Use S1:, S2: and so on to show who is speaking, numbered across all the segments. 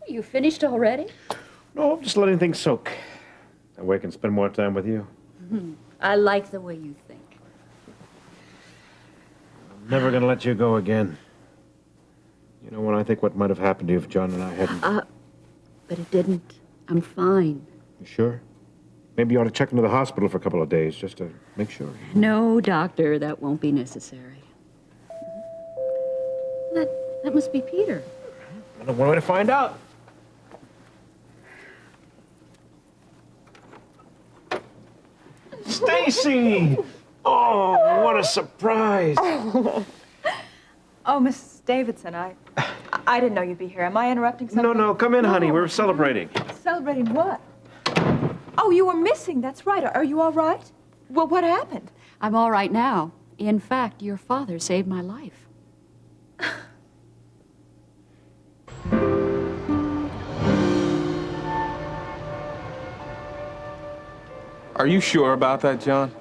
S1: You finished already?
S2: No, I'm just letting things soak. That way I can spend more time with you.
S1: I like the way you think.
S2: I'm never gonna let you go again. You know, when I think what might have happened to you if John and I hadn't...
S1: But it didn't. I'm fine.
S2: You sure? Maybe you ought to check into the hospital for a couple of days, just to make sure.
S1: No, doctor, that won't be necessary. That must be Peter.
S2: I don't want to find out. Stacy! Oh, what a surprise!
S3: Oh, Miss Davidson, I didn't know you'd be here. Am I interrupting something?
S2: No, come in, honey. We're celebrating.
S3: Celebrating what? Oh, you were missing. That's right. Are you all right? Well, what happened?
S1: I'm all right now. In fact, your father saved my life.
S4: Are you sure about that, John?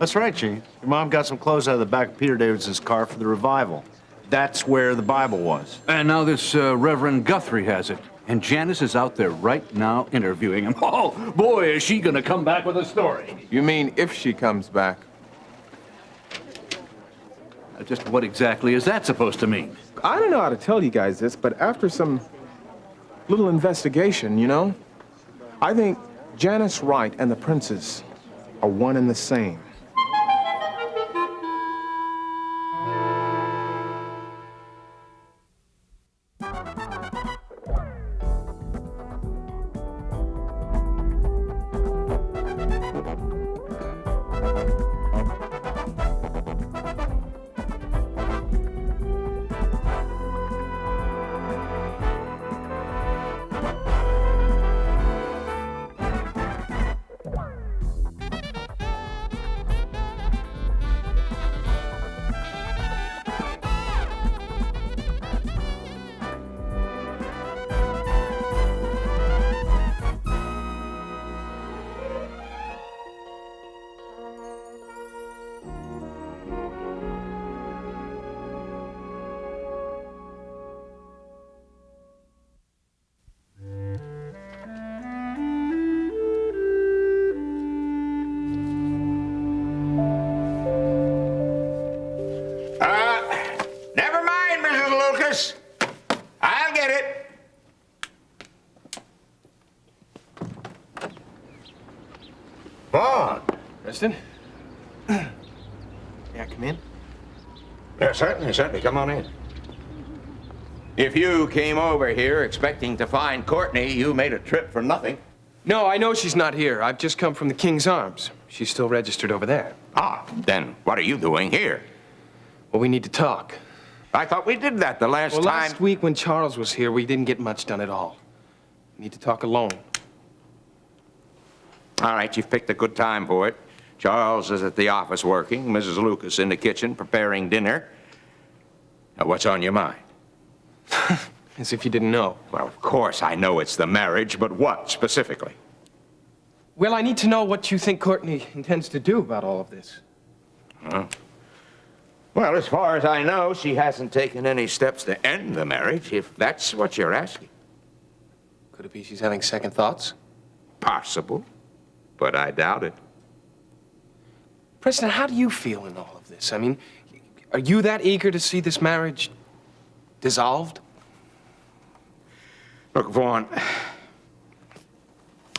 S5: That's right, Gene. Your mom got some clothes out of the back of Peter Davidson's car for the revival. That's where the Bible was.
S6: And now this Reverend Guthrie has it. And Janice is out there right now interviewing him. Oh, boy, is she gonna come back with a story.
S4: You mean if she comes back?
S6: Just what exactly is that supposed to mean?
S4: I don't know how to tell you guys this, but after some little investigation, you know, I think Janice Wright and the princess are one and the same.
S7: Never mind, Mrs. Lucas. I'll get it. Vaughn.
S4: Preston? Yeah, come in.
S7: Yeah, certainly. Come on in. If you came over here expecting to find Courtney, you made a trip for nothing.
S8: No, I know she's not here. I've just come from the King's Arms. She's still registered over there.
S7: Ah, then what are you doing here?
S8: Well, we need to talk.
S7: I thought we did that the last time.
S8: Last week when Charles was here, we didn't get much done at all. We need to talk alone.
S7: All right, you've picked a good time for it. Charles is at the office working, Mrs. Lucas in the kitchen preparing dinner. Now, what's on your mind?
S8: As if you didn't know.
S7: Well, of course I know it's the marriage, but what specifically?
S8: Well, I need to know what you think Courtney intends to do about all of this.
S7: Huh? Well, as far as I know, she hasn't taken any steps to end the marriage, if that's what you're asking.
S8: Could it be she's having second thoughts?
S7: Possible, but I doubt it.
S8: Preston, how do you feel in all of this? I mean, are you that eager to see this marriage dissolved?
S7: Look, Vaughn,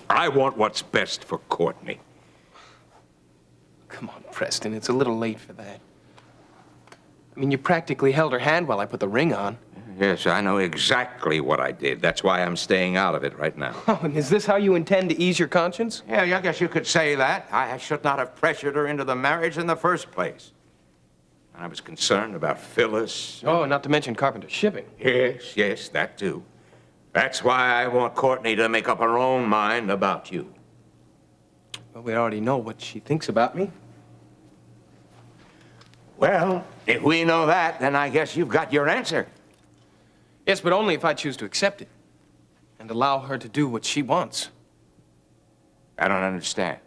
S7: I want what's best for Courtney.
S8: Come on, Preston, it's a little late for that. I mean, you practically held her hand while I put the ring on.
S7: Yes, I know exactly what I did. That's why I'm staying out of it right now.
S8: Oh, and is this how you intend to ease your conscience?
S7: Yeah, I guess you could say that. I should not have pressured her into the marriage in the first place. I was concerned about Phyllis.
S8: Oh, not to mention Carpenter's shipping.
S7: Yes, that too. That's why I want Courtney to make up her own mind about you.
S8: Well, we already know what she thinks about me.
S7: Well, if we know that, then I guess you've got your answer.
S8: Yes, but only if I choose to accept it and allow her to do what she wants.
S7: I don't understand.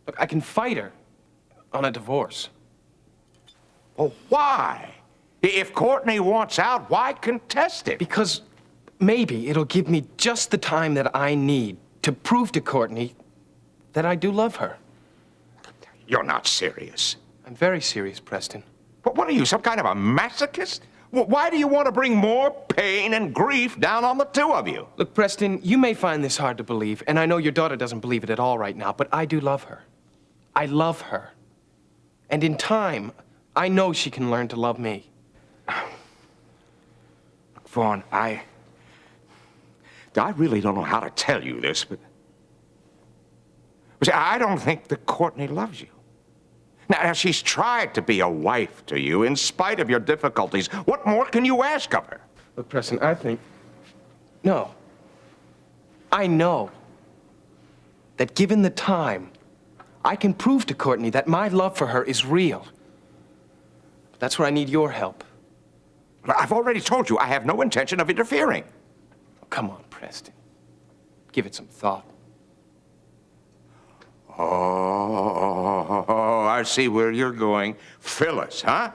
S8: Look, I can fight her on a divorce.
S7: Well, why? If Courtney wants out, why contest it?
S8: Because maybe it'll give me just the time that I need to prove to Courtney that I do love her.
S7: You're not serious.
S8: I'm very serious, Preston.
S7: But what are you, some kind of a masochist? Why do you want to bring more pain and grief down on the two of you?
S8: Look, Preston, you may find this hard to believe, and I know your daughter doesn't believe it at all right now, but I do love her. I love her. And in time, I know she can learn to love me.
S7: Vaughn, I really don't know how to tell you this, but see, I don't think that Courtney loves you. Now, she's tried to be a wife to you in spite of your difficulties. What more can you ask of her?
S8: Look, Preston, I think... No. I know that given the time, I can prove to Courtney that my love for her is real. But that's where I need your help.
S7: I've already told you I have no intention of interfering.
S8: Oh, come on, Preston. Give it some thought.
S7: Oh, I see where you're going. Phyllis, huh?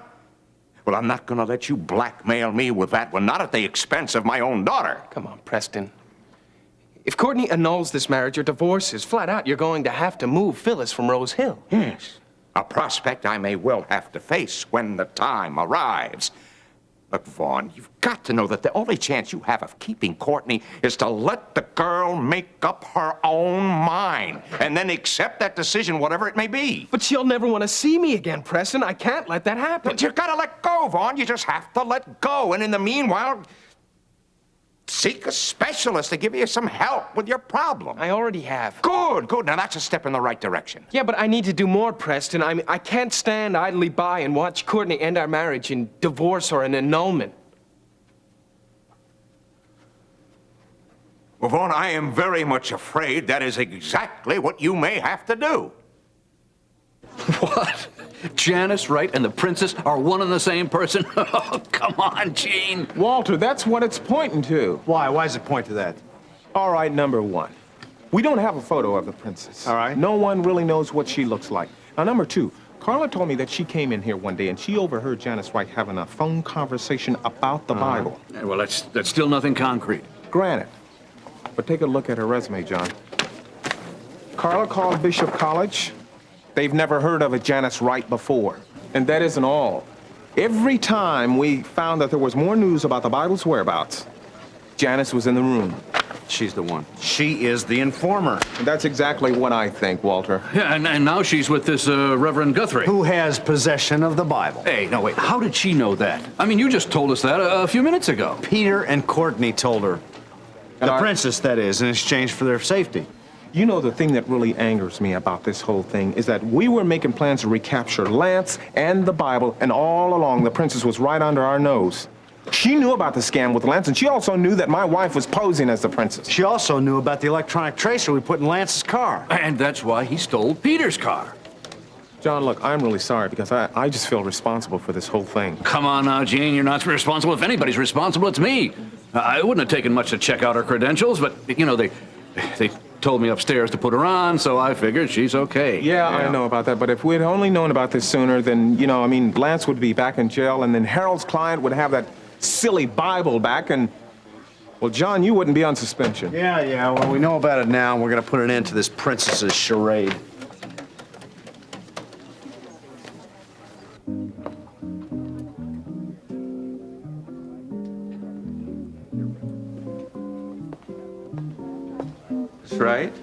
S7: Well, I'm not going to let you blackmail me with that one, not at the expense of my own daughter.
S8: Come on, Preston. If Courtney annuls this marriage or divorces, flat out, you're going to have to move Phyllis from Rose Hill.
S7: Yes, a prospect I may well have to face when the time arrives. Look, Vaughn, you've got to know that the only chance you have of keeping Courtney is to let the girl make up her own mind and then accept that decision, whatever it may be.
S8: But she'll never want to see me again, Preston. I can't let that happen.
S7: But you've got to let go, Vaughn. You just have to let go. And in the meanwhile, seek a specialist to give you some help with your problem.
S8: I already have.
S7: Good, good. Now, that's a step in the right direction.
S8: Yeah, but I need to do more, Preston. I mean, I can't stand idly by and watch Courtney end our marriage in divorce or an annulment.
S7: Well, Vaughn, I am very much afraid that is exactly what you may have to do.
S6: What? Janice Wright and the princess are one and the same person? Oh, come on, Gene.
S4: Walter, that's what it's pointing to.
S5: Why? Why does it point to that?
S4: All right, number one. We don't have a photo of the princess.
S5: All right.
S4: No one really knows what she looks like. Now, number two, Carla told me that she came in here one day and she overheard Janice Wright having a phone conversation about the Bible.
S6: Yeah, well, that's still nothing concrete.
S4: Granted. But take a look at her resume, John. Carla called Bishop College. They've never heard of a Janice Wright before. And that isn't all. Every time we found that there was more news about the Bible's whereabouts, Janice was in the room.
S6: She's the one.
S5: She is the informer.
S4: And that's exactly what I think, Walter.
S6: Yeah, and now she's with this Reverend Guthrie.
S5: Who has possession of the Bible?
S6: Hey, no, wait. How did she know that? I mean, you just told us that a few minutes ago.
S5: Peter and Courtney told her. The princess, that is, in exchange for their safety.
S4: You know, the thing that really angers me about this whole thing is that we were making plans to recapture Lance and the Bible, and all along the princess was right under our nose. She knew about the scam with Lance, and she also knew that my wife was posing as the princess.
S5: She also knew about the electronic tracer we put in Lance's car.
S6: And that's why he stole Peter's car.
S4: John, look, I'm really sorry because I just feel responsible for this whole thing.
S6: Come on now, Gene, you're not responsible. If anybody's responsible, it's me. I wouldn't have taken much to check out her credentials, but, you know, they told me upstairs to put her on, so I figured she's okay.
S4: Yeah, I know about that, but if we'd only known about this sooner, then, you know, I mean, Lance would be back in jail, and then Harold's client would have that silly Bible back, and, well, John, you wouldn't be on suspension.
S5: Yeah, well, we know about it now, and we're gonna put an end to this princess's charade.
S9: That's right.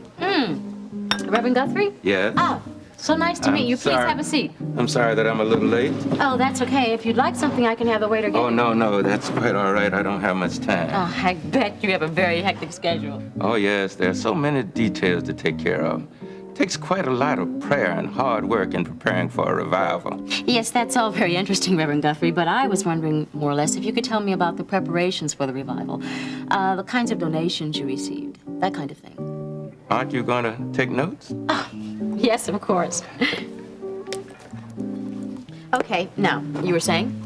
S1: Reverend Guthrie?
S9: Yes.
S1: Oh, so nice to meet you. Please
S9: sorry.
S1: have a seat.
S9: I'm sorry that I'm a little late.
S1: Oh, that's okay. If you'd like something, I can have the waiter get
S9: Oh,
S1: it.
S9: no, that's quite all right. I don't have much time.
S1: Oh, I bet you have a very hectic schedule.
S9: Oh, yes, there are so many details to take care of. It takes quite a lot of prayer and hard work in preparing for a revival.
S1: Yes, that's all very interesting, Reverend Guthrie, but I was wondering, more or less, if you could tell me about the preparations for the revival, the kinds of donations you received, that kind of thing.
S9: Aren't you going to take notes?
S1: Oh, yes, of course. Okay, now, you were saying?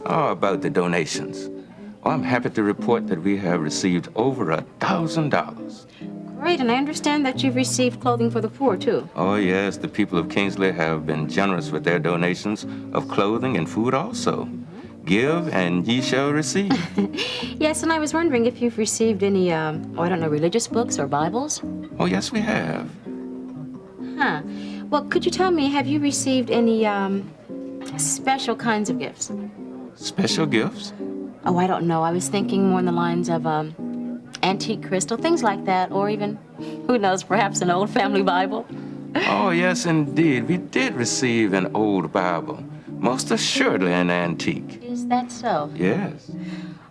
S9: Oh, about the donations. Well, I'm happy to report that we have received over $1,000.
S1: Great, and I understand that you've received clothing for the poor, too.
S9: Oh, yes, the people of Kingsley have been generous with their donations of clothing and food also. Give, and ye shall receive.
S1: Yes, and I was wondering if you've received any, I don't know, religious books or Bibles?
S9: Oh, yes, we have.
S1: Huh. Well, could you tell me, have you received any, special kinds of gifts?
S9: Special gifts?
S1: Oh, I don't know. I was thinking more in the lines of, antique crystal, things like that, or even, who knows, perhaps an old family Bible.
S9: Oh, yes, indeed. We did receive an old Bible. Most assuredly an antique.
S1: Is that so?
S9: Yes.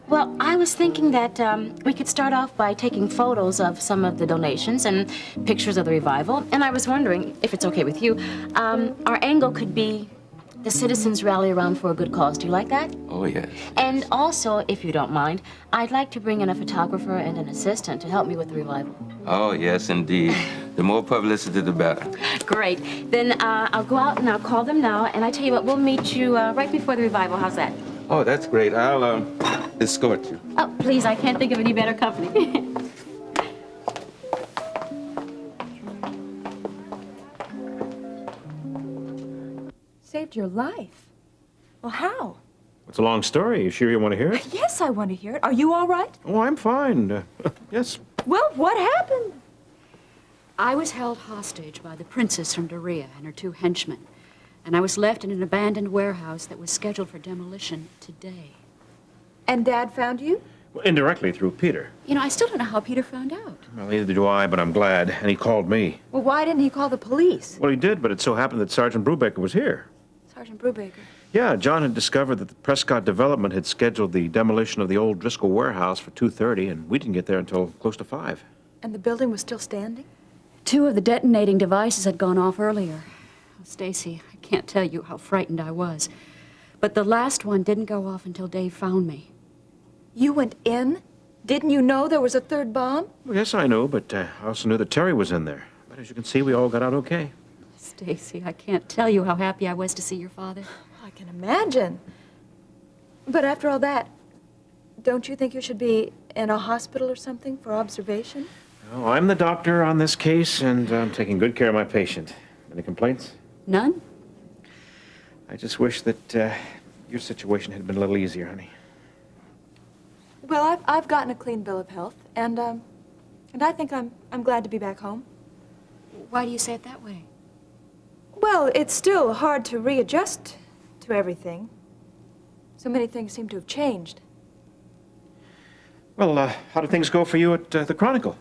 S1: Well, I was thinking that we could start off by taking photos of some of the donations and pictures of the revival. And I was wondering, if it's okay with you, our angle could be the citizens rally around for a good cause. Do you like that?
S9: Oh, yes.
S1: And also, if you don't mind, I'd like to bring in a photographer and an assistant to help me with the revival.
S9: Oh, yes, indeed. The more publicity, the better.
S1: Great. Then I'll go out and I'll call them now. And I tell you what, we'll meet you right before the revival. How's that?
S9: Oh, that's great. I'll escort you.
S1: Oh, please, I can't think of any better company.
S3: Saved your life. Well, how?
S2: It's a long story. You sure you want to hear it?
S3: Yes, I want to hear it. Are you all right?
S2: Oh, I'm fine. Yes.
S3: Well, what happened?
S10: I was held hostage by the princess from Doria and her 2 henchmen, and I was left in an abandoned warehouse that was scheduled for demolition today.
S3: And Dad found you?
S2: Well, indirectly through Peter.
S10: You know, I still don't know how Peter found out.
S2: Well, neither do I, but I'm glad. And he called me.
S3: Well, why didn't he call the police?
S2: Well, he did, but it so happened that Sergeant Brubaker was here.
S3: Sergeant Brubaker.
S2: Yeah, John had discovered that the Prescott Development had scheduled the demolition of the old Driscoll warehouse for 2:30, and we didn't get there until close to 5.
S3: And the building was still standing?
S10: 2 of the detonating devices had gone off earlier. Oh, Stacy, I can't tell you how frightened I was. But the last one didn't go off until Dave found me.
S3: You went in? Didn't you know there was a 3rd bomb?
S2: Well, yes, I knew, but I also knew that Terry was in there. But as you can see, we all got out okay.
S10: Stacy, I can't tell you how happy I was to see your father.
S3: I can imagine. But after all that, don't you think you should be in a hospital or something for observation?
S2: Oh, I'm the doctor on this case, and I'm taking good care of my patient. Any complaints?
S10: None?
S2: I just wish that your situation had been a little easier, honey.
S3: Well, I've gotten a clean bill of health, and I think I'm glad to be back home.
S10: Why do you say it that way?
S3: Well, it's still hard to readjust to everything. So many things seem to have changed.
S2: Well, how did things go for you at the Chronicle?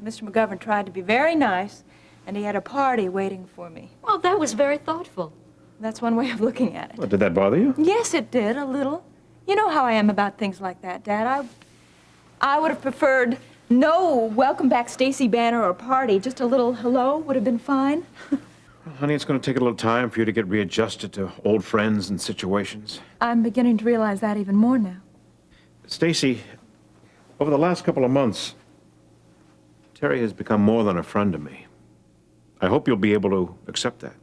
S3: Mr. McGovern tried to be very nice, and he had a party waiting for me.
S10: Well, that was very thoughtful.
S3: That's one way of looking at it.
S2: Well, did that bother you?
S3: Yes, it did, a little. You know how I am about things like that, Dad. I would have preferred no welcome back Stacy banner or party. Just a little hello would have been fine.
S2: Well, honey, it's going to take a little time for you to get readjusted to old friends and situations.
S3: I'm beginning to realize that even more now.
S2: Stacy, over the last couple of months, Terry has become more than a friend to me. I hope you'll be able to accept that.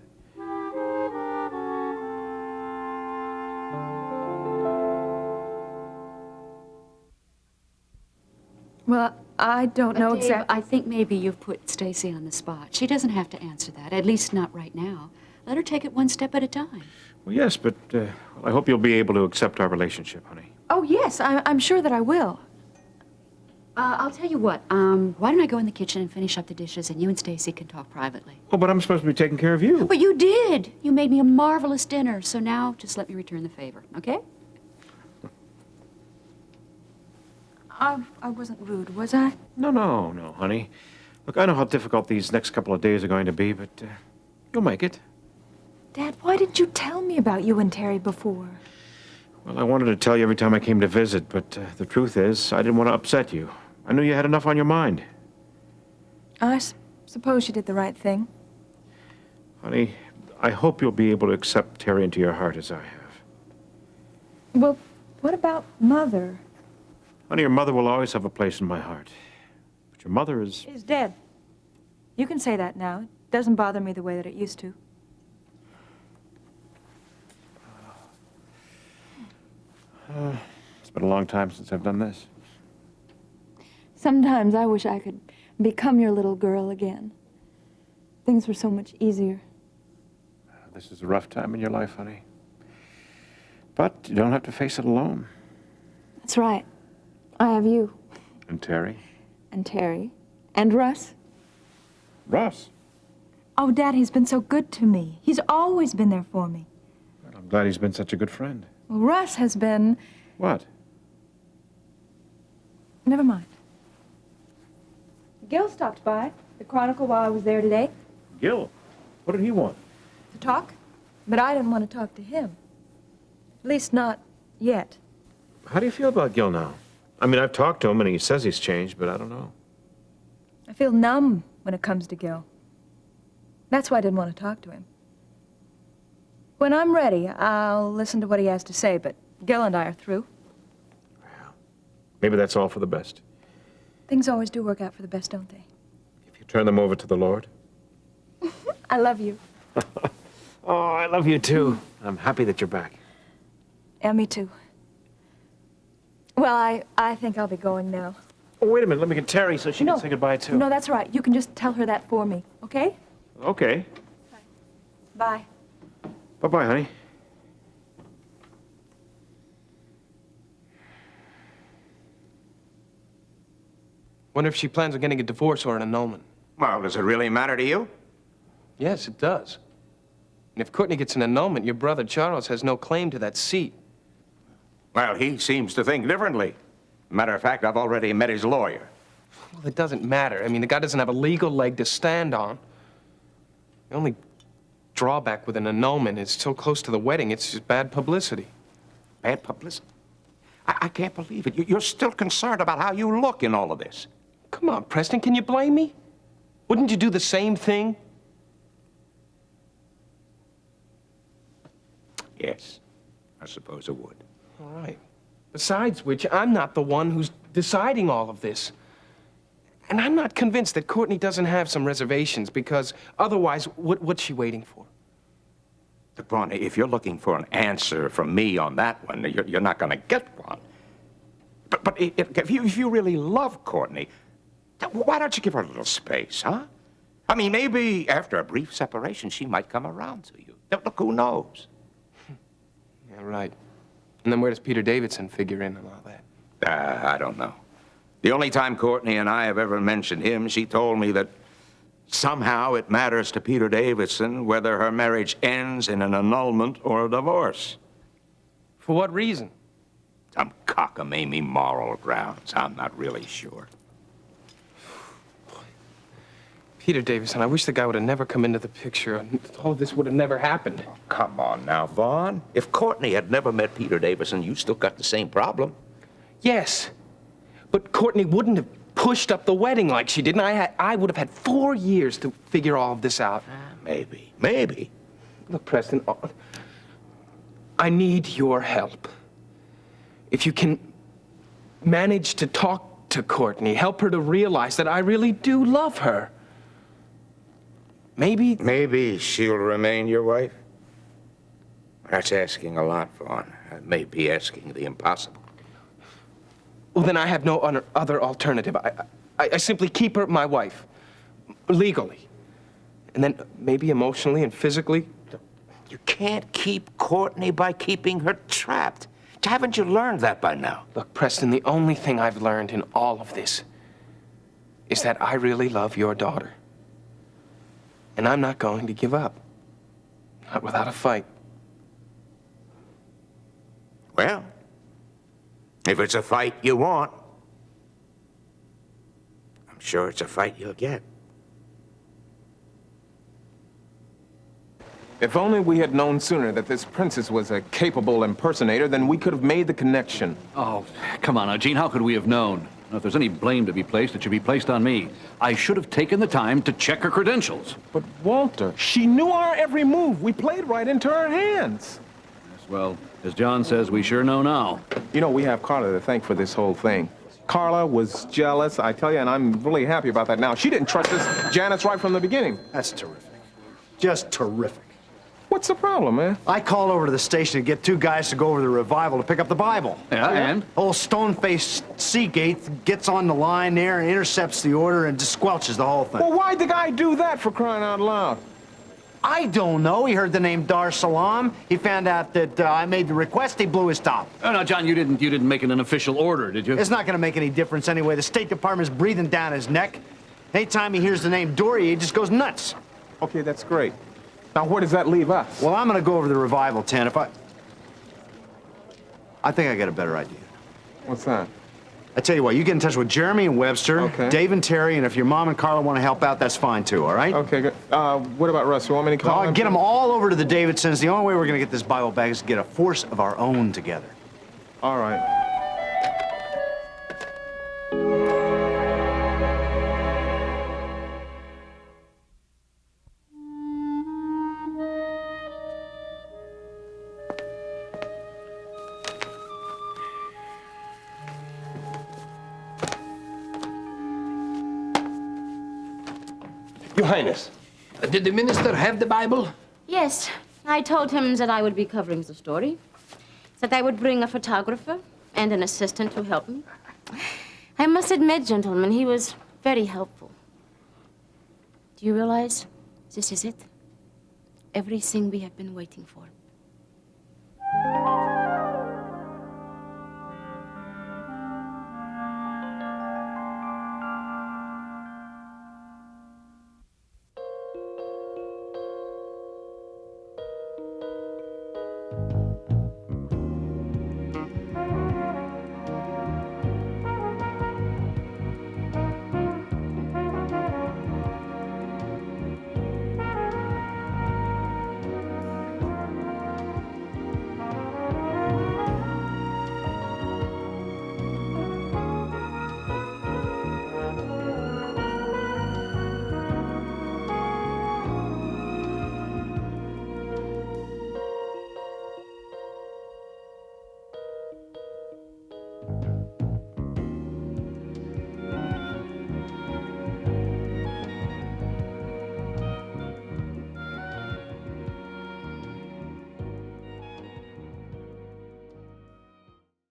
S3: Well, I don't know
S10: Dave,
S3: exactly.
S10: I think maybe you've put Stacy on the spot. She doesn't have to answer that, at least not right now. Let her take it one step at a time.
S2: Well, yes, but I hope you'll be able to accept our relationship, honey.
S3: Oh, yes, I'm sure that I will.
S10: I'll tell you what, why don't I go in the kitchen and finish up the dishes, and you and Stacy can talk privately.
S2: Oh, but I'm supposed to be taking care of you.
S10: But you did! You made me a marvelous dinner, so now just let me return the favor, okay?
S3: I wasn't rude, was I?
S2: No, honey. Look, I know how difficult these next couple of days are going to be, but you'll make it.
S3: Dad, why didn't you tell me about you and Terry before?
S2: Well, I wanted to tell you every time I came to visit, but the truth is, I didn't want to upset you. I knew you had enough on your mind.
S3: I suppose you did the right thing.
S2: Honey, I hope you'll be able to accept Terry into your heart as I have.
S3: Well, what about Mother?
S2: Honey, your mother will always have a place in my heart. But your mother is...
S3: She's dead. You can say that now. It doesn't bother me the way that it used to.
S2: It's been a long time since I've done this.
S3: Sometimes I wish I could become your little girl again. Things were so much easier.
S2: This is a rough time in your life, honey. But you don't have to face it alone.
S3: That's right. I have you.
S2: And Terry?
S3: And Terry. And Russ.
S2: Russ?
S3: Oh, Dad, he's been so good to me. He's always been there for me.
S2: Well, I'm glad he's been such a good friend.
S3: Well, Russ has been...
S2: What?
S3: Never mind. Gil stopped by the Chronicle while I was there today
S2: Gil? What did he want?
S3: to talk, but I didn't want to talk to him. At least not yet.
S2: How do you feel about Gil now? I mean, I've talked to him and he says he's changed, but I don't know.
S3: I feel numb when it comes to Gil. That's why I didn't want to talk to him. When I'm ready, I'll listen to what he has to say, but Gil and I are through.
S2: Maybe that's all for the best.
S3: Things always do work out for the best, don't they?
S2: If you turn them over to the Lord.
S3: I love you.
S2: Oh, I love you too. I'm happy that you're back.
S3: Yeah, me too. Well, I think I'll be going now.
S2: Oh, wait a minute. Let me get Terry so she can say goodbye too.
S3: No, that's right. You can just tell her that for me, okay?
S2: Okay.
S3: Bye.
S2: Bye-bye, honey.
S8: Wonder if she plans on getting a divorce or an annulment.
S7: Well, does it really matter to you?
S8: Yes, it does. And if Courtney gets an annulment, your brother Charles has no claim to that seat.
S7: Well, he seems to think differently. Matter of fact, I've already met his lawyer.
S8: Well, it doesn't matter. I mean, the guy doesn't have a legal leg to stand on. The only drawback with an annulment is so close to the wedding, it's just bad publicity.
S7: Bad publicity? I can't believe it. You're still concerned about how you look in all of this.
S8: Come on, Preston, can you blame me? Wouldn't you do the same thing?
S7: Yes, I suppose it would.
S8: All right. Besides which, I'm not the one who's deciding all of this. And I'm not convinced that Courtney doesn't have some reservations, because otherwise, what's she waiting for?
S7: Look, Vaughn, if you're looking for an answer from me on that one, you're not going to get one. But if you really love Courtney, why don't you give her a little space, huh? I mean, maybe after a brief separation, she might come around to you. Look, who knows?
S8: Yeah, right. And then where does Peter Davidson figure in and all that?
S7: I don't know. The only time Courtney and I have ever mentioned him, she told me that somehow it matters to Peter Davidson whether her marriage ends in an annulment or a divorce.
S8: For what reason?
S7: Some cockamamie moral grounds. I'm not really sure.
S8: Peter Davison, I wish the guy would have never come into the picture, and all of this would have never happened.
S7: Oh, come on now, Vaughn. If Courtney had never met Peter Davison, you still got the same problem.
S8: Yes, but Courtney wouldn't have pushed up the wedding like she did, and I would have had 4 years to figure all of this out.
S7: Maybe.
S8: Look, Preston, I need your help. If you can manage to talk to Courtney, help her to realize that I really do love her.
S7: Maybe she'll remain your wife? That's asking a lot, Vaughn. That may be asking the impossible.
S8: Well, then I have no other alternative. I simply keep her my wife, legally. And then maybe emotionally and physically.
S7: You can't keep Courtney by keeping her trapped. Haven't you learned that by now?
S8: Look, Preston, the only thing I've learned in all of this is that I really love your daughter. And I'm not going to give up. Not without a fight.
S7: Well, if it's a fight you want, I'm sure it's a fight you'll get.
S4: If only we had known sooner that this princess was a capable impersonator, then we could have made the connection.
S6: Oh, come on now, Gene, how could we have known? Now, if there's any blame to be placed, it should be placed on me. I should have taken the time to check her credentials.
S4: But Walter, she knew our every move. We played right into her hands.
S6: Yes, well, as John says, we sure know now.
S4: You know, we have Carla to thank for this whole thing. Carla was jealous, I tell you, and I'm really happy about that now. She didn't trust this Janice right from the beginning.
S5: That's terrific. Just terrific.
S4: What's the problem, man?
S5: I called over to the station to get 2 guys to go over to the revival to pick up the Bible.
S6: Yeah, and?
S5: Old stone-faced Seagate gets on the line there and intercepts the order and just squelches the whole thing.
S4: Well, why'd the guy do that, for crying out loud?
S5: I don't know. He heard the name Dar Salaam. He found out that I made the request. He blew his top.
S6: Oh, no, John, you didn't make it an official order, did you?
S5: It's not going to make any difference anyway. The State Department's breathing down his neck. Anytime he hears the name Dory, he just goes nuts.
S4: Okay, that's great. Now, where does that leave us?
S5: Well, I'm going to go over to the revival tent. I think I got a better idea.
S4: What's that?
S5: I tell you what, you get in touch with Jeremy and Webster,
S4: Okay.
S5: Dave and Terry, and if your mom and Carla want to help out, that's fine too, all right?
S4: Okay, good. What about Russ? You want me to call
S5: I'll
S4: him?
S5: get them all over to the Davidsons. The only way we're going to get this Bible back is to get a force of our own together.
S4: All right.
S11: Your Highness, did the minister have the Bible?
S1: Yes, I told him that I would be covering the story, that I would bring a photographer and an assistant to help me. I must admit, gentlemen, he was very helpful. Do you realize this is it? Everything we have been waiting for.